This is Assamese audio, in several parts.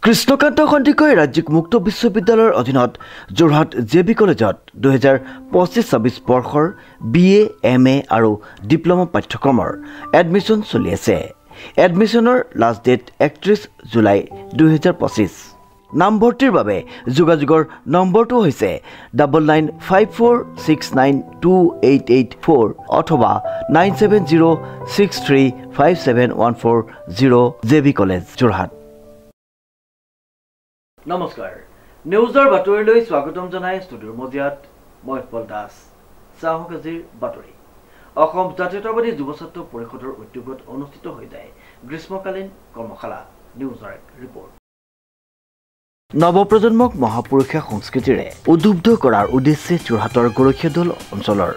কৃষ্ণকান্ত সন্দিকৈ ৰাজ্যিক মুক্ত বিশ্ববিদ্যালয়ৰ অধীনত যোৰহাট JB কলেজত 2025-26 বৰ্ষৰ BA, MA আৰু ডিপ্ল'মা পাঠ্যক্ৰমৰ এডমিশ্যন চলি আছে। এডমিশ্যনৰ লাষ্ট ডেট 31 জুলাই 2025। নামভৰ্তিৰ বাবে যোগাযোগৰ নম্বৰটো হৈছে 9954692884 অথবা 9706357140 JB কলেজ যোৰহাট। নমস্কাৰ, নিউজৰ বাতৰিলৈ স্বাগতম জনাই ষ্টুডিঅ'ৰ মজিয়াত মই উৎপল দাস। চাওক আজিৰ বাতৰি। অসম জাতীয়তাবাদী যুৱ ছাত্ৰ পৰিষদৰ উদ্যোগত অনুষ্ঠিত হৈ যায় গ্ৰীষ্মকালীন কৰ্মশালা। নিউজৰ এক ৰিপৰ্ট। নৱপ্ৰজন্মক মহাপুৰুষীয়া সংস্কৃতিৰে উদ্বুদ্ধ কৰাৰ উদ্দেশ্যে যোৰহাটৰ গৰখীয়াদল অঞ্চলৰ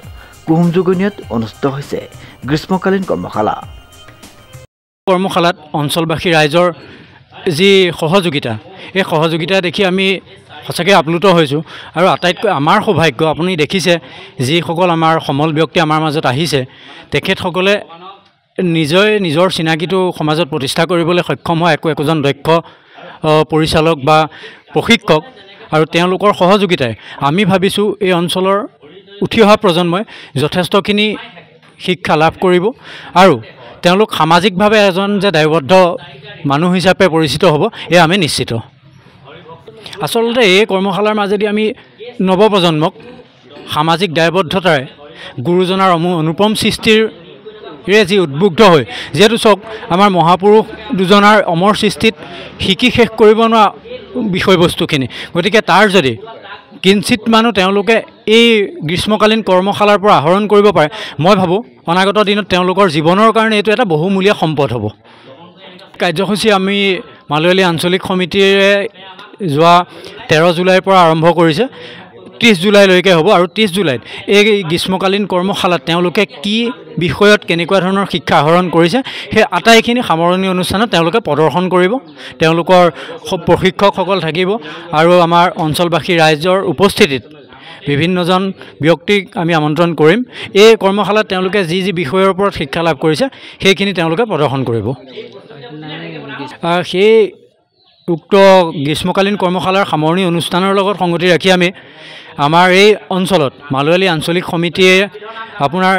কুহুমজুগনিয়াত অনুষ্ঠিত হৈছে গ্ৰীষ্মকালীন কৰ্মশালা। কৰ্মশালাত অঞ্চলবাসী ৰাইজৰ যি সহযোগিতা, এই সহযোগিতা দেখি আমি সঁচাকৈ আপ্লুত হৈছোঁ। আৰু আটাইতকৈ আমাৰ সৌভাগ্য, আপুনি দেখিছে যিসকল আমাৰ সমল ব্যক্তি আমাৰ মাজত আহিছে, তেখেতসকলে নিজৰ চিনাকিটো সমাজত প্ৰতিষ্ঠা কৰিবলৈ সক্ষম হয় একোজন দক্ষ পৰিচালক বা প্ৰশিক্ষক। আৰু তেওঁলোকৰ সহযোগিতাই আমি ভাবিছোঁ এই অঞ্চলৰ উঠি অহা প্ৰজন্মই যথেষ্টখিনি শিক্ষা লাভ কৰিব আৰু তেওঁলোক সামাজিকভাৱে এজন যে দায়বদ্ধ মানুহ হিচাপে পৰিচিত হ'ব, এয়া আমি নিশ্চিত। আচলতে এই কৰ্মশালাৰ মাজেদি আমি নৱপ্ৰজন্মক সামাজিক দায়বদ্ধতাৰে গুৰুজনাৰ অনুপম সৃষ্টিৰে যি উদ্বুদ্ধ হৈ, যিহেতু চাওক আমাৰ মহাপুৰুষ দুজনাৰ অমৰ সৃষ্টিত শিকি শেষ কৰিব নোৱাৰা বিষয়বস্তুখিনি, গতিকে তাৰ যদি কিঞ্চিত মানুহ তেওঁলোকে এই গ্ৰীষ্মকালীন কৰ্মশালাৰ পৰা আহৰণ কৰিব পাৰে, মই ভাবোঁ অনাগত দিনত তেওঁলোকৰ জীৱনৰ কাৰণে এইটো এটা বহুমূলীয়া সম্পদ হ'ব। কাৰ্যসূচী আমি মালয়ী আঞ্চলিক সমিতিৰে যোৱা 13 জুলাইৰ পৰা আৰম্ভ কৰিছে, 30 জুলাইলৈকে হ'ব। আৰু 30 জুলাইত এই গ্ৰীষ্মকালীন কৰ্মশালাত তেওঁলোকে কি বিষয়ত কেনেকুৱা ধৰণৰ শিক্ষা আহৰণ কৰিছে, সেই আটাইখিনি সামৰণি অনুষ্ঠানত তেওঁলোকে প্ৰদৰ্শন কৰিব। তেওঁলোকৰ প্ৰশিক্ষকসকল থাকিব আৰু আমাৰ অঞ্চলবাসী ৰাইজৰ উপস্থিতিত বিভিন্নজন ব্যক্তিক আমি আমন্ত্ৰণ কৰিম। এই কৰ্মশালাত তেওঁলোকে যি বিষয়ৰ ওপৰত শিক্ষা লাভ কৰিছে সেইখিনি তেওঁলোকে প্ৰদৰ্শন কৰিব। সেই উক্ত গ্ৰীষ্মকালীন কৰ্মশালাৰ সামৰণি অনুষ্ঠানৰ লগত সংগতি ৰাখি আমি আমাৰ এই অঞ্চলত মালয়ী আঞ্চলিক সমিতিয়ে আপোনাৰ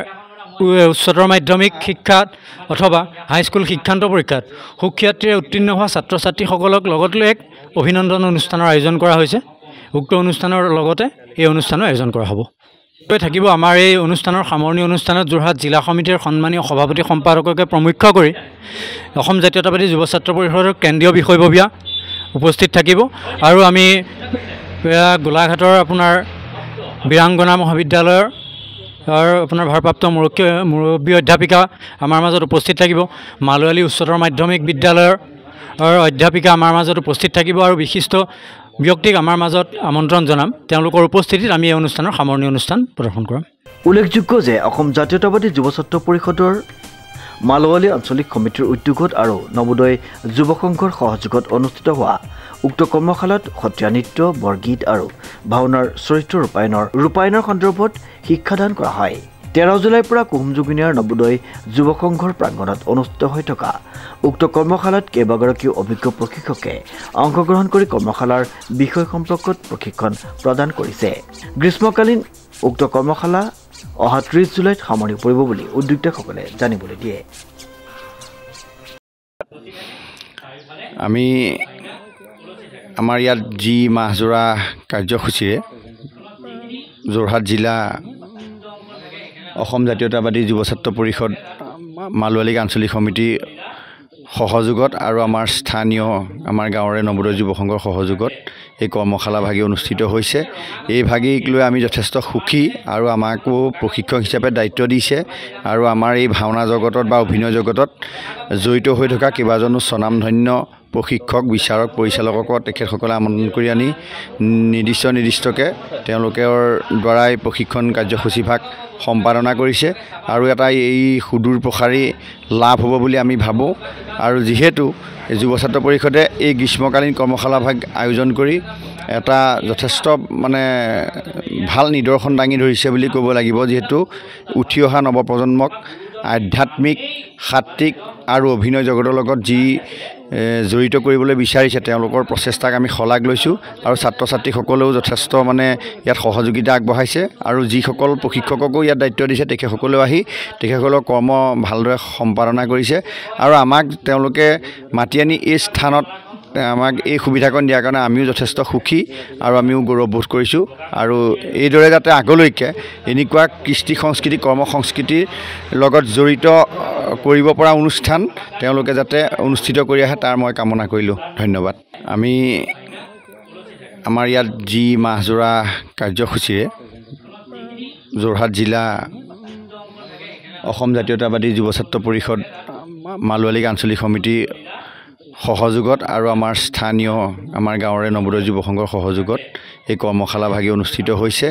উচ্চতৰ মাধ্যমিক শিক্ষাত অথবা হাইস্কুল শিক্ষান্ত পৰীক্ষাত সুখ্যাতিৰে উত্তীৰ্ণ হোৱা ছাত্ৰ ছাত্ৰীসকলক লগত লৈ এক অভিনন্দন অনুষ্ঠানৰ আয়োজন কৰা হৈছে। উক্ত অনুষ্ঠানৰ লগতে এই অনুষ্ঠানৰ আয়োজন কৰা হ'ব। থাকিব আমাৰ এই অনুষ্ঠানৰ সামৰণি অনুষ্ঠানত যোৰহাট জিলা সমিতিৰ সন্মানীয় সভাপতি সম্পাদককে প্ৰমুখ্য কৰি অসম জাতীয়তাবাদী যুৱ ছাত্ৰ পৰিষদৰ কেন্দ্ৰীয় বিষয়ববীয়া উপস্থিত থাকিব। আৰু আমি গোলাঘাটৰ আপোনাৰ বীৰাংগনা মহাবিদ্যালয়ৰ আপোনাৰ ভাৰপ্ৰাপ্ত মুৰব্বী অধ্যাপিকা আমাৰ মাজত উপস্থিত থাকিব। মালয়ী উচ্চতৰ মাধ্যমিক বিদ্যালয়ৰ অধ্যাপিকা আমাৰ মাজত উপস্থিত থাকিব আৰু বিশিষ্ট ব্যক্তিক আমাৰ মাজত আমন্ত্ৰণ জনাম। তেওঁলোকৰ উপস্থিতিত আমি এই অনুষ্ঠানৰ সামৰণি অনুষ্ঠান প্ৰদৰ্শন কৰিম। উল্লেখযোগ্য যে অসম জাতীয়তাবাদী যুৱ ছাত্ৰ পৰিষদৰ মালয়ী আঞ্চলিক সমিতিৰ উদ্যোগত আৰু নৱোদয় যুৱ সংঘৰ সহযোগত অনুষ্ঠিত হোৱা উক্ত কৰ্মশালাত সত্ৰীয়া নৃত্য, বৰগীত আৰু ভাওনাৰ চৰিত্ৰ ৰূপায়ণৰ সন্দৰ্ভত শিক্ষাদান কৰা হয়। 13 জুলাইৰ পৰা কুহুমজুগনিয়াৰ নৱোদয় যুৱ সংঘৰ প্ৰাংগণত অনুষ্ঠিত হৈ থকা উক্ত কৰ্মশালাত কেইবাগৰাকীও অভিজ্ঞ প্ৰশিক্ষকে অংশগ্ৰহণ কৰি কৰ্মশালাৰ বিষয় সম্পৰ্কত প্ৰশিক্ষণ প্ৰদান কৰিছে। গ্ৰীষ্মকালীন উক্ত কৰ্মশালা অহা 30 জুলাইত সামৰি পৰিব বুলি উদ্যোক্তাসকলে জানিবলৈ দিয়ে। আমি আমাৰ ইয়াত যি মাহজোৰা কাৰ্যসূচীৰে যোৰহাট জিলা অসম জাতীয়তাবাদী যুৱ ছাত্ৰ পৰিষদ মালয়ী আঞ্চলিক সমিতি সহযোগত আৰু আমাৰ স্থানীয় আমাৰ গাঁৱৰে নৱোদয় যুৱ সংঘৰ সহযোগত এই কৰ্মশালা ভাগি অনুষ্ঠিত হৈছে। এই ভাগিক লৈ আমি যথেষ্ট সুখী আৰু আমাকো প্ৰশিক্ষক হিচাপে দায়িত্ব দিছে। আৰু আমাৰ এই ভাওনা জগতত বা অভিনয় জগতত জড়িত হৈ থকা কেইবাজনো স্বনামধন্য প্ৰশিক্ষক, বিচাৰক, পৰিচালককো তেখেতসকলে আমন্ত্ৰণ কৰি আনি নিৰ্দিষ্টকৈ তেওঁলোকৰ দ্বাৰাই প্ৰশিক্ষণ কাৰ্যসূচী ভাগ সম্পাদনা কৰিছে। আৰু এটা এই সুদূৰ প্ৰসাৰী লাভ হ'ব বুলি আমি ভাবোঁ। আৰু যিহেতু যুৱ ছাত্ৰ পৰিষদে এই গ্ৰীষ্মকালীন কৰ্মশালা ভাগ আয়োজন কৰি এটা যথেষ্ট ভাল নিদৰ্শন দাঙি ধৰিছে বুলি ক'ব লাগিব। যিহেতু উঠি অহা নৱপ্ৰজন্মক আধ্যাত্মিক সাত্বিক আৰু অভিনয় জগতৰ লগত যি জড়িত কৰিবলৈ বিচাৰিছে তেওঁলোকৰ প্ৰচেষ্টাক আমি শলাগ লৈছোঁ আৰু ছাত্ৰ ছাত্ৰীসকলেও যথেষ্ট মানে ইয়াত সহযোগিতা আগবঢ়াইছে আৰু যিসকল প্ৰশিক্ষককো ইয়াত দায়িত্ব দিছে তেখেতসকলেও আহি তেখেতসকলৰ কৰ্ম ভালদৰে সম্পাদনা কৰিছে আৰু আমাক তেওঁলোকে মাতি আনি এই স্থানত আমাক এই সুবিধাকণ দিয়াৰ কাৰণে আমিও যথেষ্ট সুখী আৰু আমিও গৌৰৱবোধ কৰিছোঁ আৰু এইদৰে যাতে আগলৈকে এনেকুৱা কৃষ্টি সংস্কৃতি কৰ্ম সংস্কৃতিৰ লগত জড়িত কৰিব পৰা অনুষ্ঠান তেওঁলোকে যাতে অনুষ্ঠিত কৰি আহে তাৰ মই কামনা কৰিলোঁ ধন্যবাদ আমি আমাৰ ইয়াত যি মাহজোৰা কাৰ্যসূচীৰে যোৰহাট জিলা অসম জাতীয়তাবাদী যুৱ ছাত্ৰ পৰিষদ মালুৱালিক আঞ্চলিক সমিতি সহযোগত আৰু আমাৰ স্থানীয় আমাৰ গাঁৱৰে নৱোদয় যুৱ সংঘৰ সহযোগত এই কৰ্মশালা ভাগি অনুষ্ঠিত হৈছে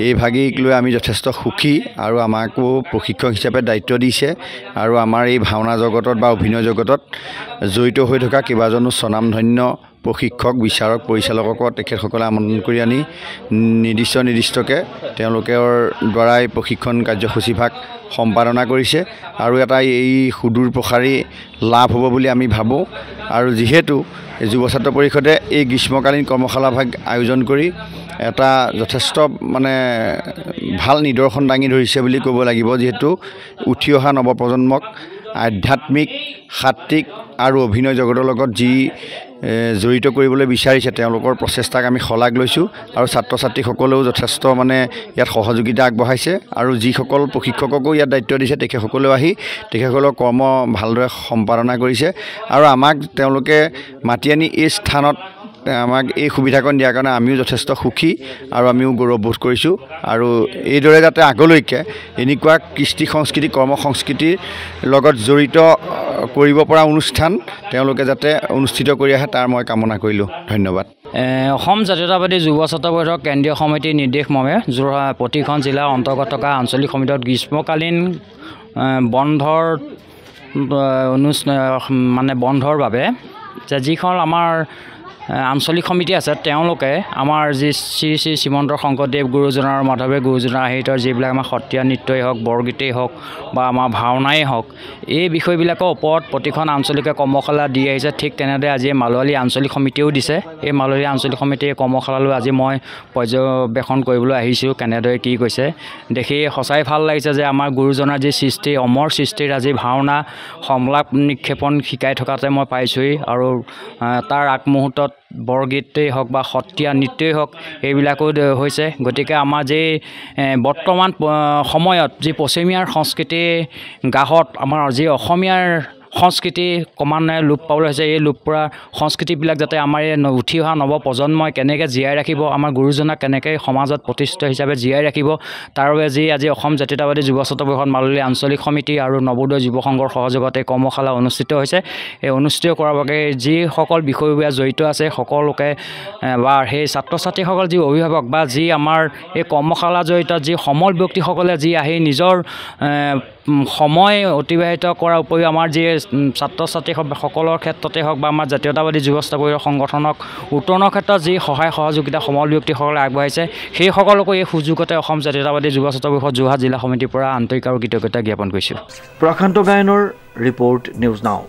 এই ভাগিক লৈ আমি যথেষ্ট সুখী আৰু আমাকো প্ৰশিক্ষক হিচাপে দায়িত্ব দিছে আৰু আমাৰ এই ভাওনা জগতত বা অভিনয় জগতত জড়িত হৈ থকা কেইবাজনো স্বনামধন্য প্ৰশিক্ষক বিচাৰক পৰিচালকক তেখেতসকলে আমন্ত্ৰণ কৰি আনি নিৰ্দিষ্টকৈ তেওঁলোকৰ দ্বাৰাই প্ৰশিক্ষণ কাৰ্যসূচী ভাগ সম্পাদনা কৰিছে আৰু এটা এই সুদূৰ প্ৰসাৰী লাভ হ'ব বুলি আমি ভাবোঁ আৰু যিহেতু যুৱ ছাত্ৰ পৰিষদে এই গ্ৰীষ্মকালীন কৰ্মশালা ভাগ আয়োজন কৰি এটা যথেষ্ট মানে ভাল নিদৰ্শন দাঙি ধৰিছে বুলি ক'ব লাগিব যিহেতু উঠি অহা নৱপ্ৰজন্মক আধ্যাত্মিক সাত্বিক আৰু অভিনয় জগতৰ লগত যি জড়িত কৰিবলৈ বিচাৰিছে তেওঁলোকৰ প্ৰচেষ্টাক আমি শলাগ লৈছোঁ আৰু ছাত্ৰ ছাত্ৰীসকলেও যথেষ্ট মানে ইয়াত সহযোগিতা আগবঢ়াইছে আৰু যিসকল প্ৰশিক্ষককো ইয়াত দায়িত্ব দিছে তেখেতসকলেও আহি তেখেতসকলৰ কৰ্ম ভালদৰে সম্পাদনা কৰিছে আৰু আমাক তেওঁলোকে মাতি আনি এই স্থানত আমাক এই সুবিধাকণ দিয়াৰ কাৰণে আমিও যথেষ্ট সুখী আৰু আমিও গৌৰৱবোধ কৰিছোঁ আৰু এইদৰে যাতে আগলৈকে এনেকুৱা কৃষ্টি সংস্কৃতি কৰ্ম সংস্কৃতিৰ লগত জড়িত কৰিব পৰা অনুষ্ঠান তেওঁলোকে যাতে অনুষ্ঠিত কৰি আহে তাৰ মই কামনা কৰিলোঁ ধন্যবাদ অসম জাতীয়তাবাদী যুৱ ছাত্ৰ পৰিষদৰ কেন্দ্ৰীয় সমিতিৰ নিৰ্দেশ মৰ্মে যোৰহাট প্ৰতিখন জিলাৰ অন্তৰ্গত থকা আঞ্চলিক সমিতিত গ্ৰীষ্মকালীন বন্ধৰ মানে বন্ধৰ বাবে যিখন আমাৰ আঞ্চলিক সমিতি আছে তেওঁলোকে আমাৰ যি শ্ৰী শ্ৰী শ্ৰীমন্ত শংকৰদেৱ গুৰুজনাৰ মাধৱে গুৰুজনাৰ আৰ্হিতৰ যিবিলাক আমাৰ সত্ৰীয়া নৃত্যই হওক বৰগীতেই হওক বা আমাৰ ভাওনাই হওক এই বিষয়বিলাকৰ ওপৰত প্ৰতিখন আঞ্চলিকে কৰ্মশালা দি আহিছে ঠিক তেনেদৰে আজি মালুৱালী আঞ্চলিক সমিতিয়েও দিছে এই মালুৱালী আঞ্চলিক সমিতিয়ে কৰ্মশালালৈ আজি মই পৰ্যবেক্ষণ কৰিবলৈ আহিছোঁ কেনেদৰে কি কৈছে দেখি সঁচাই ভাল লাগিছে যে আমাৰ গুৰুজনাৰ যি সৃষ্টি অমৰ সৃষ্টিৰ আজি ভাওনা সংলাপ নিক্ষেপণ শিকাই থকাতে মই পাইছোঁহি আৰু তাৰ আগমুহূৰ্তত বৰগীতেই হওক বা সত্ৰীয়া নৃত্যই হওক এইবিলাকো হৈছে গতিকে আমাৰ যি বৰ্তমান সময়ত যি পশ্চিমীয়াৰ সংস্কৃতি গাহত আমাৰ যি অসমীয়াৰ সংস্কৃতি ক্ৰমান্বয়ে লোপ পাবলৈ হৈছে এই লোপ পৰা সংস্কৃতিবিলাক যাতে আমাৰ এই উঠি অহা নৱপ্ৰজন্মই কেনেকৈ জীয়াই ৰাখিব আমাৰ গুৰুজনাক কেনেকৈ সমাজত প্ৰতিষ্ঠিত হিচাপে জীয়াই ৰাখিব তাৰ বাবে যি আজি অসম জাতীয়তাবাদী যুৱ ছাত্ৰ পৰিষদ মালুৱালী আঞ্চলিক সমিতি আৰু নৱোদয় যুৱ সংঘৰ সহযোগত এই কৰ্মশালা অনুষ্ঠিত হৈছে এই অনুষ্ঠিত কৰাৰ বাবে যিসকল বিষয়ববীয়া জড়িত আছে সকলোকে বা সেই ছাত্ৰ ছাত্ৰীসকল যি অভিভাৱক বা যি আমাৰ এই কৰ্মশালা জড়িত যি সমল ব্যক্তিসকলে যি আহি নিজৰ সময় অতিবাহিত কৰাৰ উপৰিও আমাৰ যি ছাত্ৰ ছাত্ৰীসকলৰ ক্ষেত্ৰতে হওক বা আমাৰ জাতীয়তাবাদী যুৱ ছাত্ৰ পৰিষদ সংগঠনক উত্তৰণৰ ক্ষেত্ৰত যি সহায় সহযোগিতা সমল ব্যক্তিসকলে আগবঢ়াইছে সেই সকলোকো এই সুযোগতে অসম জাতীয়তাবাদী যুৱ ছাত্ৰ পৰিষদ যোৰহাট জিলা সমিতিৰ পৰা আন্তৰিক আৰু কৃতজ্ঞতা জ্ঞাপন কৰিছোঁ প্ৰশান্ত গায়নৰ ৰিপৰ্ট নিউজ নাও।